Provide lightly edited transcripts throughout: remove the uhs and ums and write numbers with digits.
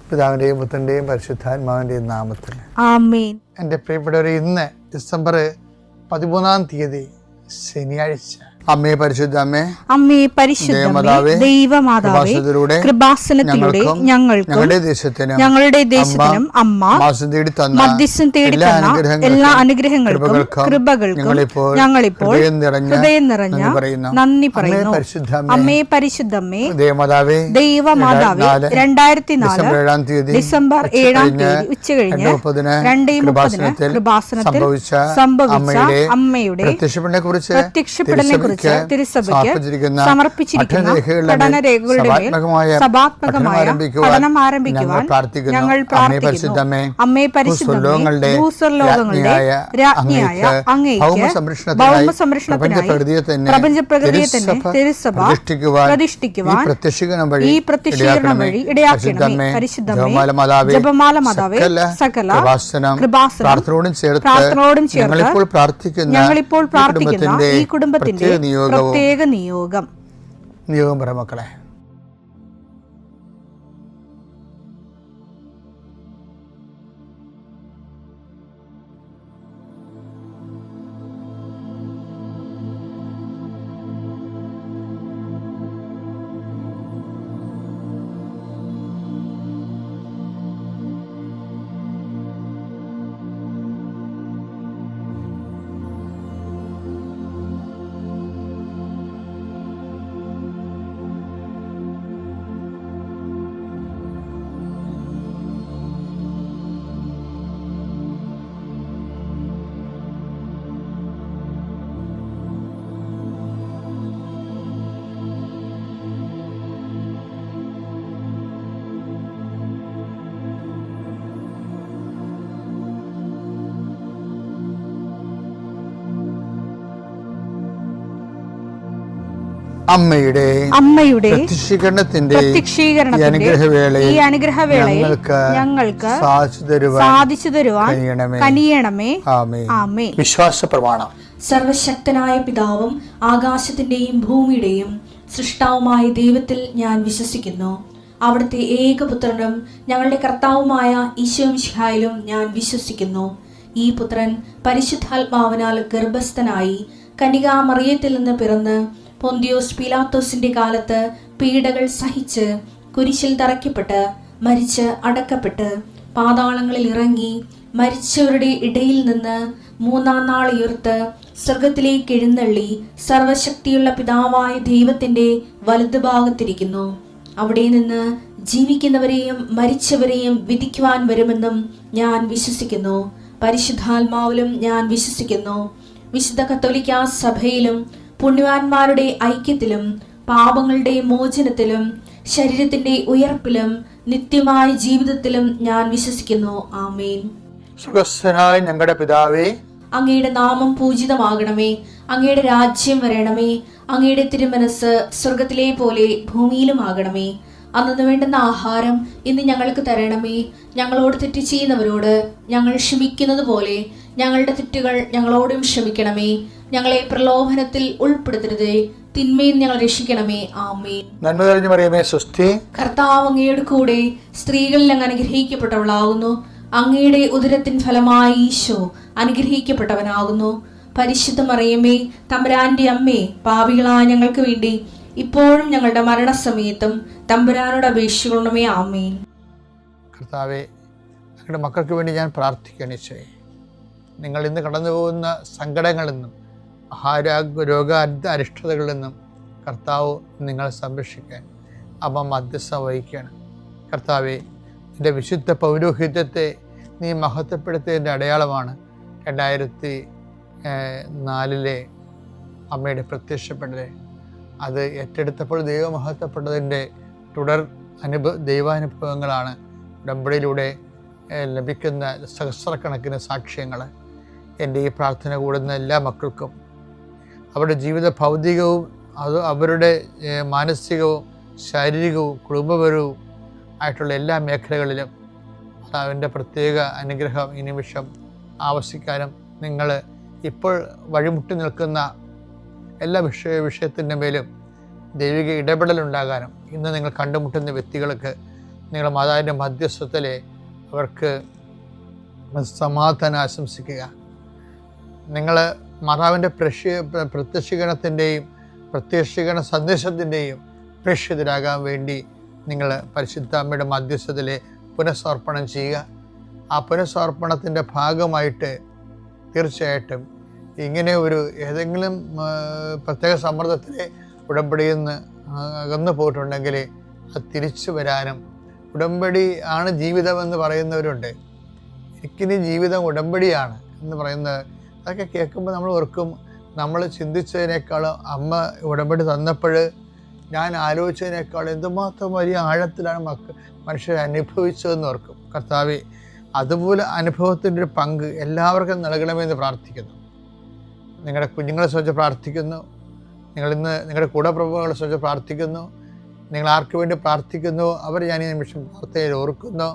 പിതാവിൻ്റെയും പുത്രൻ്റെയും പരിശുദ്ധാത്മാവിൻ്റെയും നാമത്തിൽ ആമേൻ. എൻ്റെ പ്രിയപ്പെട്ടവരെ, ഇന്ന് ഡിസംബർ 13 ശനിയാഴ്ച. അമ്മേ പരിശുദ്ധ അമ്മേ, അമ്മേ പരിശുദ്ധമേ, ദൈവമാതാവേ, കൃപാസനത്തിലൂടെ ഞങ്ങൾക്കും ഞങ്ങളുടെ ദേശത്തിനും അമ്മ മധ്യസ്ഥം തേടി തന്ന എല്ലാ അനുഗ്രഹങ്ങൾക്കും കൃപകൾക്കും ഞങ്ങളിപ്പോൾ ഹൃദയം നിറഞ്ഞ നന്ദി പറയുന്നു. അമ്മേ പരിശുദ്ധമേ, ദൈവമാതാവേ, 2004 ഡിസംബർ 7 ഉച്ചകഴിഞ്ഞ് 2:30 കൃപാസനത്തിൽ സംഭവിച്ച അമ്മയുടെ പ്രത്യക്ഷപ്പെടലിനെ തിരുസഭയ്ക്ക് സമർപ്പിച്ചിരിക്കുന്ന പഠനരേഖകളുടെ സഭാത്മകമായ പഠനം ആരംഭിക്കുവാൻ ഞങ്ങൾ പ്രാർത്ഥിക്കുന്നു. അമ്മേ പരിശുദ്ധമേ, ഭൂസ്വർലോകങ്ങളുടെ രാജ്ഞിയായ അങ്ങേയ്ക്ക് ഭൗമസംരക്ഷണത്തിനായി പ്രപഞ്ചപ്രകൃതിയെ തന്നെ തിരുസഭ പ്രതിഷ്ഠിക്കുവാൻ ഈ പ്രത്യക്ഷീകരണം വഴി ഇടയാക്കണമേ. പരിശുദ്ധമേ, ജപമാല മാതാവേ, സകല കൃപാസനം പ്രാർത്ഥനയോടും ചേർത്ത് ഞങ്ങളിപ്പോൾ പ്രാർത്ഥിക്കുന്ന ഈ കുടുംബത്തിന്റെ പ്രത്യേക നിയോഗം പറ മക്കളെ. അമ്മയുടെ പ്രത്യക്ഷീകരണത്തിന്റെ ഈ അനുഗ്രഹവേളയിൽ ഞങ്ങൾക്ക് സാധിച്ചു തരുവാൻ കനിയണമേ. ആമേൻ. വിശ്വാസ പ്രമാണം. സർവശക്തനായ പിതാവും ആകാശത്തിന്റെയും ഭൂമിയുടെയും സൃഷ്ടാവുമായ ദൈവത്തിൽ ഞാൻ വിശ്വസിക്കുന്നു. അവിടുത്തെ ഏകപുത്രനും ഞങ്ങളുടെ കർത്താവുമായ ഈശോ മിശിഹായിലും ഞാൻ വിശ്വസിക്കുന്നു. ഈ പുത്രൻ പരിശുദ്ധാത്മാവിനാൽ ഗർഭസ്ഥനായി കന്യകാമറിയത്തിൽ നിന്ന് പിറന്ന് പൊന്തിയോസ് പീലാത്തോസിന്റെ കാലത്ത് പീഡകൾ സഹിച്ച് കുരിശിൽ തറയ്ക്കപ്പെട്ട് മരിച്ച് അടക്കപ്പെട്ട് പാതാളങ്ങളിൽ ഇറങ്ങി മരിച്ചവരുടെ ഇടയിൽ നിന്ന് 3-ാം നാൾ ഉയർത്ത് സ്വർഗത്തിലേക്ക് എഴുന്നള്ളി സർവശക്തിയുള്ള പിതാവായ ദൈവത്തിന്റെ വലതുഭാഗത്തിരിക്കുന്നു. അവിടെ നിന്ന് ജീവിക്കുന്നവരെയും മരിച്ചവരെയും വിധിക്കുവാൻ വരുമെന്നും ഞാൻ വിശ്വസിക്കുന്നു. പരിശുദ്ധാത്മാവിലും ഞാൻ വിശ്വസിക്കുന്നു. വിശുദ്ധ കത്തോലിക്കാ സഭയിലും പുണ്യവാന്മാരുടെ ഐക്യത്തിലും പാപങ്ങളുടെ മോചനത്തിലും ശരീരത്തിന്റെ ഉയർപ്പിലും നിത്യമായ ജീവിതത്തിലും ഞാൻ വിശ്വസിക്കുന്നു. ആമേൻ. സുഖസ്ഥനായ ഞങ്ങളുടെ പിതാവേ, അങ്ങയുടെ നാമം പൂജിതമാകണമേ. അങ്ങയുടെ രാജ്യം വരണമേ. അങ്ങയുടെ തിരുമനസ് സ്വർഗത്തിലെ പോലെ ഭൂമിയിലും ആകണമേ. അന്നു വേണ്ടുന്ന ആഹാരം ഇന്ന് ഞങ്ങൾക്ക് തരണമേ. ഞങ്ങളോട് തെറ്റ് ചെയ്യുന്നവരോട് ഞങ്ങൾ ക്ഷമിക്കുന്നത് പോലെ ഞങ്ങളുടെ തെറ്റുകൾ ഞങ്ങളോടും ക്ഷമിക്കണമേ. ഞങ്ങളെ പ്രലോഭനത്തിൽ ഉൾപ്പെടുത്തരുതേ, തിന്മയിൽ ഞങ്ങൾ രക്ഷിക്കണമേ. ആമേൻ. നന്മ നിറഞ്ഞ മറിയമേ, സ്വസ്തി. കർത്താവ് അങ്ങയുടെ കൂടെ സ്ത്രീകളിൽ അങ്ങ് അനുഗ്രഹിക്കപ്പെട്ടവളാകുന്നു. അങ്ങയുടെ ഉദരത്തിൻ ഫലമായി ഈശോ അനുഗ്രഹിക്കപ്പെട്ടവനാകുന്നു. പരിശുദ്ധ മറിയമേ, തമ്പുരാന്റെ അമ്മേ, പാപികളായ ഞങ്ങൾക്ക് വേണ്ടി ഇപ്പോഴും ഞങ്ങളുടെ മരണസമയത്തും തമ്പുരാനോട് അപേക്ഷിക്കണമേ. ആമേൻ. കർത്താവേ, ഞങ്ങളുടെ മക്കൾക്ക് വേണ്ടി ഞാൻ പ്രാർത്ഥിക്കണേ. നിങ്ങൾ ഇന്ന് കടന്നു പോകുന്ന സങ്കടങ്ങളിൽ നിന്നും രോഗ അരിഷ്ടതകളിൽ നിന്നും കർത്താവ് നിങ്ങളെ സംരക്ഷിക്കാൻ അമ്മ മധ്യസ്ഥം വഹിക്കുകയാണ്. കർത്താവെ, എൻ്റെ വിശുദ്ധ പൗരോഹിത്യത്തെ നീ മഹത്വപ്പെടുത്തിയതിൻ്റെ അടയാളമാണ് 2004 അമ്മയുടെ പ്രത്യക്ഷപ്പെടൽ. അത് ഏറ്റെടുത്തപ്പോൾ ദൈവം മഹത്വപ്പെട്ടതിൻ്റെ തുടർ ദൈവാനുഭവങ്ങളാണ് ഉടമ്പടിയിലൂടെ ലഭിക്കുന്ന സഹസ്രക്കണക്കിന് സാക്ഷ്യങ്ങൾ. എൻ്റെ ഈ പ്രാർത്ഥന കൂടുന്ന എല്ലാ മക്കൾക്കും അവരുടെ ജീവിത ഭൗതികവും അവരുടെ മാനസികവും ശാരീരികവും കുടുംബപരവും ആയിട്ടുള്ള എല്ലാ മേഖലകളിലും അവൻ്റെ പ്രത്യേക അനുഗ്രഹം ഈ നിമിഷം ആവശ്യിക്കാനും നിങ്ങൾ ഇപ്പോൾ വഴിമുട്ടി നിൽക്കുന്ന എല്ലാ വിഷയത്തിൻ്റെ മേലും ദൈവിക ഇടപെടലുണ്ടാകാനും ഇന്ന് നിങ്ങൾ കണ്ടുമുട്ടുന്ന വ്യക്തികൾക്ക് നിങ്ങൾ മാതാവിൻ്റെ മധ്യസ്ഥത്തിൽ അവർക്ക് സമാധാനം ആശംസിക്കുക. നിങ്ങൾ മാതാവിൻ്റെ പ്രത്യക്ഷീകരണത്തിൻ്റെയും പ്രത്യക്ഷീകരണ സന്ദേശത്തിൻ്റെയും പ്രേക്ഷിതരാകാൻ വേണ്ടി നിങ്ങൾ പരിശുദ്ധ അമ്മയുടെ മധ്യസ്ഥത്തിൽ പുനഃസമർപ്പണം ചെയ്യുക. ആ പുനഃസമർപ്പണത്തിൻ്റെ ഭാഗമായിട്ട് തീർച്ചയായിട്ടും ഇങ്ങനെ ഒരു ഏതെങ്കിലും പ്രത്യേക സമ്മർദ്ദത്തിലെ ഉടമ്പടിയിൽ നിന്ന് അകന്നു പോയിട്ടുണ്ടെങ്കിൽ അത് തിരിച്ചു വരാനും, ഉടമ്പടി ആണ് ജീവിതമെന്ന് പറയുന്നവരുണ്ട്. എനിക്കിനി ജീവിതം ഉടമ്പടിയാണ് എന്ന് പറയുന്നത്, അതൊക്കെ കേൾക്കുമ്പോൾ നമ്മൾ ഓർക്കും, നമ്മൾ ചിന്തിച്ചതിനേക്കാളും അമ്മ ഉടമ്പടി തന്നപ്പോൾ ഞാൻ ആലോചിച്ചതിനേക്കാൾ എന്തുമാത്രം വലിയ ആഴത്തിലാണ് മനുഷ്യർ അനുഭവിച്ചതെന്ന് ഓർക്കും. കർത്താവേ, അതുപോലെ അനുഭവത്തിൻ്റെ ഒരു പങ്ക് എല്ലാവർക്കും നൽകണമെന്ന് പ്രാർത്ഥിക്കുന്നു. നിങ്ങളുടെ കുഞ്ഞുങ്ങളെ സംബന്ധിച്ച് പ്രാർത്ഥിക്കുന്നു. നിങ്ങളിന്ന് നിങ്ങളുടെ കൂടപ്രഭുക്കളെ സംബന്ധിച്ച് പ്രാർത്ഥിക്കുന്നു. നിങ്ങൾ ആർക്ക് വേണ്ടി പ്രാർത്ഥിക്കുന്നു അവർ ഞാൻ ഈ നിമിഷം പ്രാർത്ഥനയിൽ ഓർക്കുന്നു.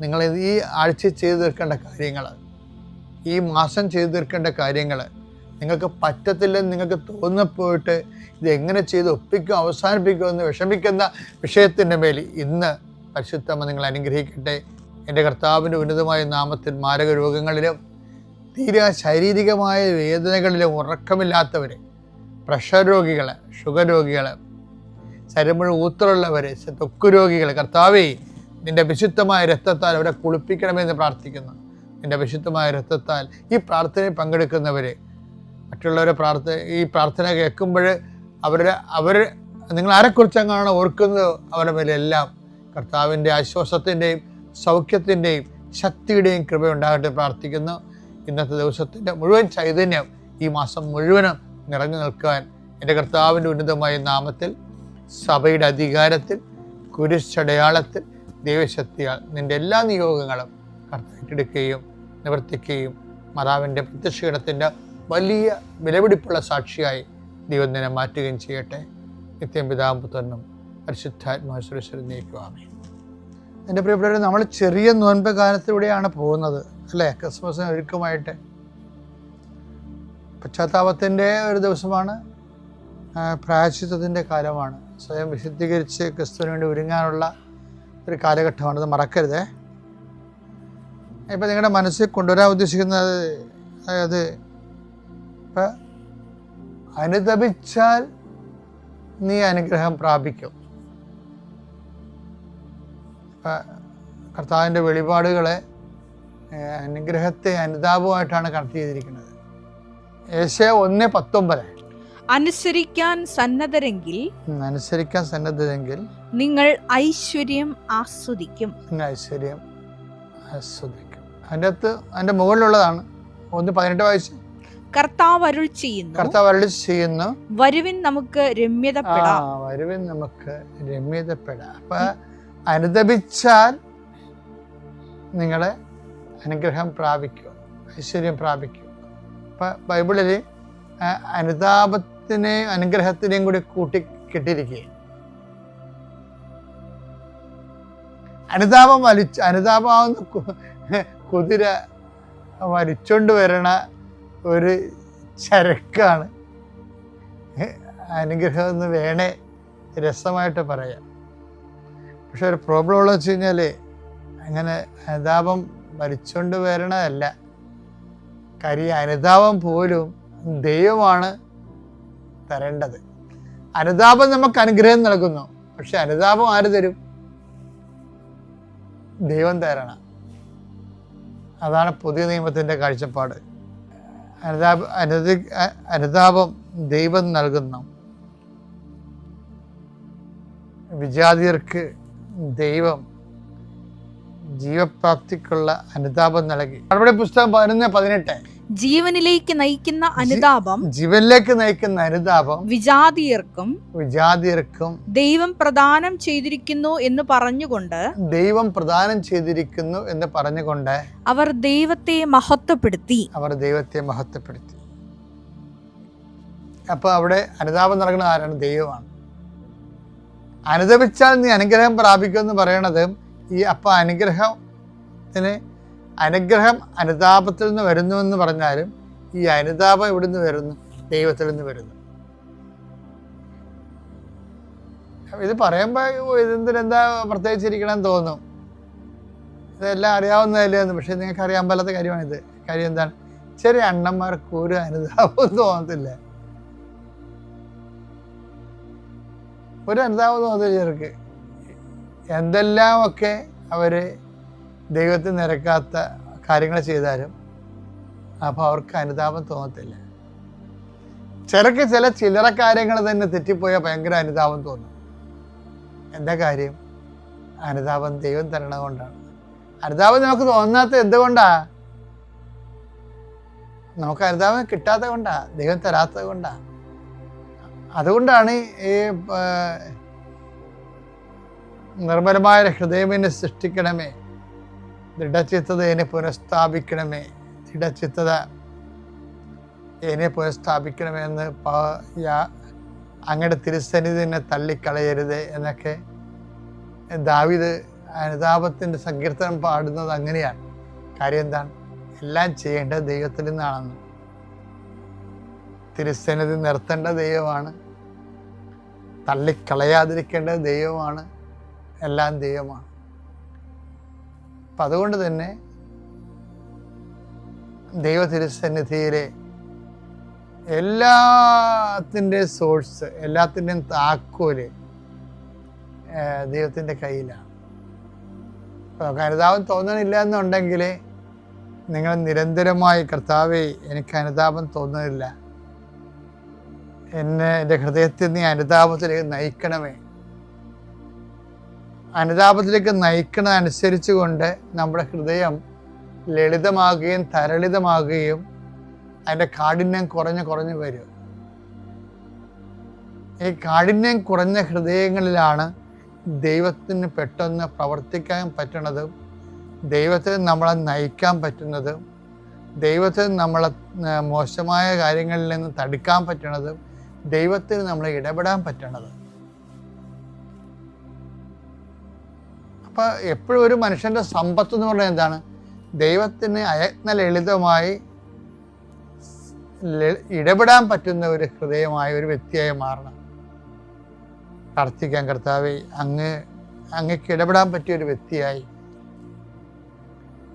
നിങ്ങൾ ഈ ആഴ്ച ചെയ്തു തീർക്കേണ്ട കാര്യങ്ങൾ, ഈ മാസം ചെയ്തു തീർക്കേണ്ട കാര്യങ്ങൾ, നിങ്ങൾക്ക് പറ്റത്തില്ലെന്ന് നിങ്ങൾക്ക് തോന്നിപ്പോയിട്ട് ഇതെങ്ങനെ ചെയ്ത് ഒപ്പിക്കും അവസാനിപ്പിക്കുമെന്ന് വിഷമിക്കുന്ന വിഷയത്തിൻ്റെ മേൽ ഇന്ന് പരിശുദ്ധമ്മ നിങ്ങൾ അനുഗ്രഹിക്കട്ടെ. എൻ്റെ കർത്താവിൻ്റെ ഉന്നതമായ നാമത്തിൽ മാരക രോഗങ്ങളിലും തീരെ ശാരീരികമായ വേദനകളിലും ഉറക്കമില്ലാത്തവർ, പ്രഷർ രോഗികൾ, ഷുഗർ രോഗികൾ, ശരീരം മുഴുവൻ ഊത്തറുള്ളവർ, ത്വക്ക് രോഗികൾ, കർത്താവേ നിൻ്റെ വിശുദ്ധമായ രക്തത്താൽ അവരെ കുളിപ്പിക്കണമെന്ന് പ്രാർത്ഥിക്കുന്നു. നിൻ്റെ വിശുദ്ധമായ രക്തത്താൽ ഈ പ്രാർത്ഥനയിൽ പങ്കെടുക്കുന്നവർ, മറ്റുള്ളവരെ ഈ പ്രാർത്ഥന കേൾക്കുമ്പോൾ അവർ നിങ്ങൾ ആരെക്കുറിച്ചെങ്ങാണ് ഓർക്കുന്നത് അവരുടെ മേലെല്ലാം കർത്താവിൻ്റെ ആശ്വാസത്തിൻ്റെയും സൗഖ്യത്തിൻ്റെയും ശക്തിയുടെയും കൃപയുണ്ടാകട്ടെ പ്രാർത്ഥിക്കുന്നു. ഇന്നത്തെ ദിവസത്തിൻ്റെ മുഴുവൻ ചൈതന്യം ഈ മാസം മുഴുവനും നിറഞ്ഞു നിൽക്കാൻ എൻ്റെ കർത്താവിൻ്റെ ഉന്നതമായ നാമത്തിൽ, സഭയുടെ അധികാരത്തിൽ, കുരിശടയാളത്തിൽ, ദൈവശക്തിയാൽ നിൻ്റെ എല്ലാ നിയോഗങ്ങളും കർത്താവിട്ടെടുക്കുകയും നിവർത്തിക്കുകയും മാതാവിൻ്റെ പ്രത്യക്ഷീകരണത്തിൻ്റെ വലിയ വിലപിടിപ്പുള്ള സാക്ഷിയായി ദൈവം നിന്നെ മാറ്റുകയും ചെയ്യട്ടെ. നിത്യം പിതാവും പുത്രനും പരിശുദ്ധാത്മാശ്വരീശ്വരൻ നീക്കുവാമേ. എൻ്റെ പ്രിയപ്പെട്ടവരെ, നമ്മൾ ചെറിയ നോൻപ് കാലത്തിലൂടെയാണ് പോകുന്നത് അല്ലേ? ക്രിസ്മസിന് ഒരുക്കമായിട്ട് പശ്ചാത്താപത്തിൻ്റെ ഒരു ദിവസമാണ്, പ്രായശ്ചിത്തത്തിൻ്റെ കാലമാണ്, സ്വയം വിശുദ്ധീകരിച്ച് ക്രിസ്തുവിന് വേണ്ടി ഒരുങ്ങാനുള്ള ഒരു കാലഘട്ടമാണ്. അത് മറക്കരുതേ. ഇപ്പം നിങ്ങളുടെ മനസ്സിൽ കൊണ്ടുവരാൻ ഉദ്ദേശിക്കുന്നത്, അതായത് ഇപ്പം അനുതപിച്ചാൽ നീ അനുഗ്രഹം പ്രാപിക്കും. കർത്താവിൻ്റെ വെളിപാടുകളെ അനുഗ്രഹത്തെ അനുതാപമായിട്ടാണ് കണക്ട് ചെയ്തിരിക്കുന്നത്. യേശയ്യ 1:19 അനുസരിക്കാൻ സന്നദ്ധരെങ്കിൽ നിങ്ങൾ ഐശ്വര്യം ആസ്വദിക്കും. അതിൻ്റെ മുകളിലുള്ളതാണ് 1:18 വായിച്ച്. കർത്താവ് അരുളി ചെയ്യുന്നു, വരുവിൻ നമുക്ക് രമ്യതപ്പെടാം. അപ്പൊ അനുതപിച്ചാൽ നിങ്ങളെ അനുഗ്രഹം പ്രാപിക്കും, ഐശ്വര്യം പ്രാപിക്കും. അപ്പൊ ബൈബിളിൽ അനുതാപത്തിനെയും അനുഗ്രഹത്തിനെയും കൂടി കൂട്ടിക്കെട്ടിരിക്കുക. അനുതാപമാവുന്ന കുതിര വലിച്ചോണ്ട് വരണ ഒരു ചരക്കാണ് അനുഗ്രഹം എന്ന് വേണേ രസമായിട്ട് പറയാം. പക്ഷെ ഒരു പ്രോബ്ലം ഉള്ളത് വെച്ച് കഴിഞ്ഞാൽ അങ്ങനെ അനുതാപം വലിച്ചോണ്ട് വരണതല്ല. കാര്യം അനുതാപം പോലും ദൈവമാണ് തരേണ്ടത്. അനുതാപം നമുക്ക് അനുഗ്രഹം നൽകുന്നു, പക്ഷെ അനുതാപം ആര് തരും? ദൈവം തരണം. അതാണ് പുതിയ നിയമത്തിൻ്റെ കാഴ്ചപ്പാട്. അനുതാപം ദൈവം നൽകുന്നു. വിജാതിയർക്ക് ദൈവം ജീവപ്രാപ്തിക്കുള്ള അനുതാപം നൽകി. മറുപടി പുസ്തകം 11:18 ജീവനിലേക്ക് നയിക്കുന്ന അനുതാപം വിജാതിയർക്കും ദൈവം പ്രദാനം ചെയ്തിരിക്കുന്നു എന്ന് പറഞ്ഞുകൊണ്ട് അവർ ദൈവത്തെ മഹത്വപ്പെടുത്തി. അപ്പൊ അവിടെ അനുതാപം നൽകുന്ന ആരാണ്? ദൈവമാണ്. അനുതപിച്ചാൽ നീ അനുഗ്രഹം പ്രാപിക്കുമെന്ന് പറയണത് അനുഗ്രഹം അനുതാപത്തിൽ നിന്ന് വരുന്നു എന്ന് പറഞ്ഞാലും ഈ അനുതാപം എവിടെ നിന്ന് വരുന്നു? ദൈവത്തിൽ നിന്ന് വരുന്നു. ഇത് പറയുമ്പോൾ ഇതെന്തിനെന്താ പ്രത്യേകിച്ചിരിക്കണമെന്ന് തോന്നും, ഇതെല്ലാം അറിയാവുന്നതല്ലേ എന്ന്. പക്ഷെ നിങ്ങൾക്ക് അറിയാൻ പാലാത്ത കാര്യമാണിത്. കാര്യം എന്താണ്? ചെറിയ അണ്ണന്മാർക്ക് ഒരു അനുതാപവും തോന്നത്തില്ല, ഒരു അനുതാപം തോന്നത്തില്ല ചെറുക്ക്. എന്തെല്ലാമൊക്കെ അവർ ദൈവത്തിന് നിരക്കാത്ത കാര്യങ്ങൾ ചെയ്താലും അപ്പോൾ അവർക്ക് അനുതാപം തോന്നത്തില്ല. ചിലക്ക് ചില്ലറ കാര്യങ്ങൾ തന്നെ തെറ്റിപ്പോയാൽ ഭയങ്കര അനുതാപം തോന്നും. എന്താ കാര്യം? അനുതാപം ദൈവം തരണ കൊണ്ടാണ്. അനുതാപം നമുക്ക് തോന്നാത്ത എന്തുകൊണ്ടാ? നമുക്ക് അനുതാപം കിട്ടാത്ത കൊണ്ടാ, ദൈവം തരാത്തത് കൊണ്ടാ. അതുകൊണ്ടാണ് ഈ നിർമ്മലമായ ഹൃദയമെന്നെ സൃഷ്ടിക്കണമേ, ദൃഢചിത്തത എന്നെ പുനഃസ്ഥാപിക്കണമേ, ദൃഢചിത്തത എന്നെ പുനഃസ്ഥാപിക്കണമേ എന്ന് അങ്ങയുടെ തിരുസന്നിധി എന്നെ തള്ളിക്കളയരുത് എന്നൊക്കെ ദാവീദ് അനുതാപത്തിൻ്റെ സങ്കീർത്തനം പാടുന്നത് അങ്ങനെയാണ്. കാര്യം എന്താണ്? എല്ലാം ചെയ്യേണ്ടത് ദൈവത്തിൽ നിന്നാണെന്ന്. തിരുസന്നിധി നിർത്തേണ്ട ദൈവമാണ്, തള്ളിക്കളയാതിരിക്കേണ്ടത് ദൈവമാണ്, എല്ലാം ദൈവമാണ്. അപ്പം അതുകൊണ്ട് തന്നെ ദൈവ തിരുസന്നിധിയിലെ എല്ലാത്തിൻ്റെയും സോഴ്സ്, എല്ലാത്തിൻ്റെയും താക്കോല് ദൈവത്തിൻ്റെ കയ്യിലാണ്. അപ്പോൾ അനുതാപം തോന്നണില്ല എന്നുണ്ടെങ്കിൽ നിങ്ങൾ നിരന്തരമായി കർത്താവേ എനിക്ക് അനുതാപം തോന്നുന്നില്ല, എൻ്റെ ഹൃദയത്തിൽ നീ അനുതാപത്തിലേക്ക് നയിക്കണമേ. അനുതാപത്തിലേക്ക് നയിക്കുന്നതനുസരിച്ച് കൊണ്ട് നമ്മുടെ ഹൃദയം ലളിതമാകുകയും തരളിതമാകുകയും അതിൻ്റെ കാഠിന്യം കുറഞ്ഞു വരും. ഈ കാഠിന്യം കുറഞ്ഞ ഹൃദയങ്ങളിലാണ് ദൈവത്തിന് പെട്ടെന്ന് പ്രവർത്തിക്കാൻ പറ്റുന്നതും, ദൈവത്തിന് നമ്മളെ നയിക്കാൻ പറ്റുന്നതും, ദൈവത്തിന് നമ്മളെ മോശമായ കാര്യങ്ങളിൽ നിന്ന് തടുക്കാൻ പറ്റുന്നതും, ദൈവത്തിന് നമ്മളെ ഇടപെടാൻ പറ്റണത്. അപ്പം എപ്പോഴും ഒരു മനുഷ്യൻ്റെ സമ്പത്ത് എന്ന് പറഞ്ഞാൽ എന്താണ്? ദൈവത്തിന് അയത്ന ലളിതമായി ഇടപെടാൻ പറ്റുന്ന ഒരു ഹൃദയമായ ഒരു വ്യക്തിയായി മാറണം. പ്രാർത്ഥിക്കാൻ, കർത്താവേ അങ്ങക്ക് ഇടപെടാൻ പറ്റിയ ഒരു വ്യക്തിയായി,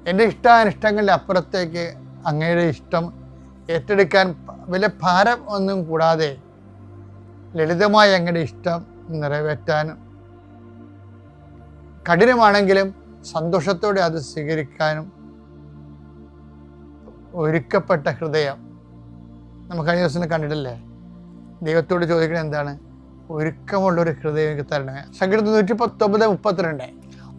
എൻ്റെ ഇഷ്ടാനിഷ്ടങ്ങളുടെ അപ്പുറത്തേക്ക് അങ്ങയുടെ ഇഷ്ടം ഏറ്റെടുക്കാൻ വലിയ ഭാരം ഒന്നും കൂടാതെ ലളിതമായി അങ്ങയുടെ ഇഷ്ടം നിറവേറ്റാനും, കഠിനമാണെങ്കിലും സന്തോഷത്തോടെ അത് സ്വീകരിക്കാനും ഒരുക്കപ്പെട്ട ഹൃദയം. നമുക്ക് കഴിഞ്ഞ ദിവസം കണ്ടിട്ടില്ലേ? ദൈവത്തോട് ചോദിക്കുന്നത് എന്താണ്? ഒരുക്കമുള്ളൊരു ഹൃദയം എനിക്ക് തരണമേ. സങ്കീർത്തനം 119:32.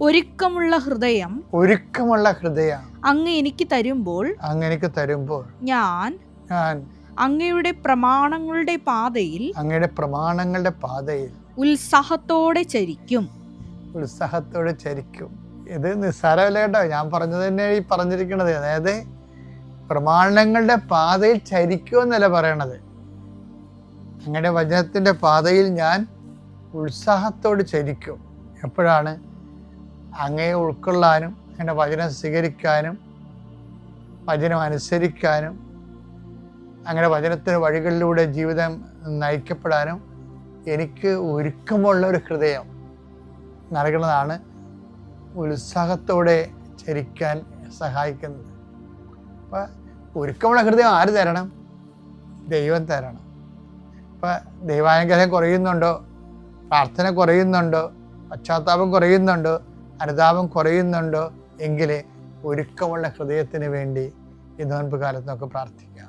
ഒരുക്കമുള്ള ഹൃദയം അങ്ങ് എനിക്ക് തരുമ്പോൾ ഞാൻ അങ്ങയുടെ പ്രമാണങ്ങളുടെ പാതയിൽ ഉത്സാഹത്തോടെ ചരിക്കും. ഇത് നിസ്സാരമല്ല കേട്ടോ, ഞാൻ പറഞ്ഞത് തന്നെ ഈ പറഞ്ഞിരിക്കണത്. അതായത് പ്രമാണങ്ങളുടെ പാതയിൽ ചരിക്കുമെന്നല്ല പറയണത്. അങ്ങയുടെ വചനത്തിൻ്റെ പാതയിൽ ഞാൻ ഉത്സാഹത്തോട് ചരിക്കും. എപ്പോഴാണ്? അങ്ങയെ ഉൾക്കൊള്ളാനും, അങ്ങയുടെ വചനം സ്വീകരിക്കാനും, വചനം അനുസരിക്കാനും, അങ്ങനെ വചനത്തിന് വഴികളിലൂടെ ജീവിതം നയിക്കപ്പെടാനും എനിക്ക് ഒരുക്കമുള്ള ഒരു ഹൃദയം നൽകുന്നതാണ് ഉത്സാഹത്തോടെ ചരിക്കാൻ സഹായിക്കുന്നത്. അപ്പം ഒരുക്കമുള്ള ഹൃദയം ആര് തരണം? ദൈവം തരണം. അപ്പം ദൈവാനുഗ്രഹം കുറയുന്നുണ്ടോ? പ്രാർത്ഥന കുറയുന്നുണ്ടോ? പശ്ചാത്താപം കുറയുന്നുണ്ടോ? അനുതാപം കുറയുന്നുണ്ടോ? എങ്കിൽ ഒരുക്കമുള്ള ഹൃദയത്തിന് വേണ്ടി ഈ നോൻപ് കാലത്ത് നമുക്ക് പ്രാർത്ഥിക്കാം.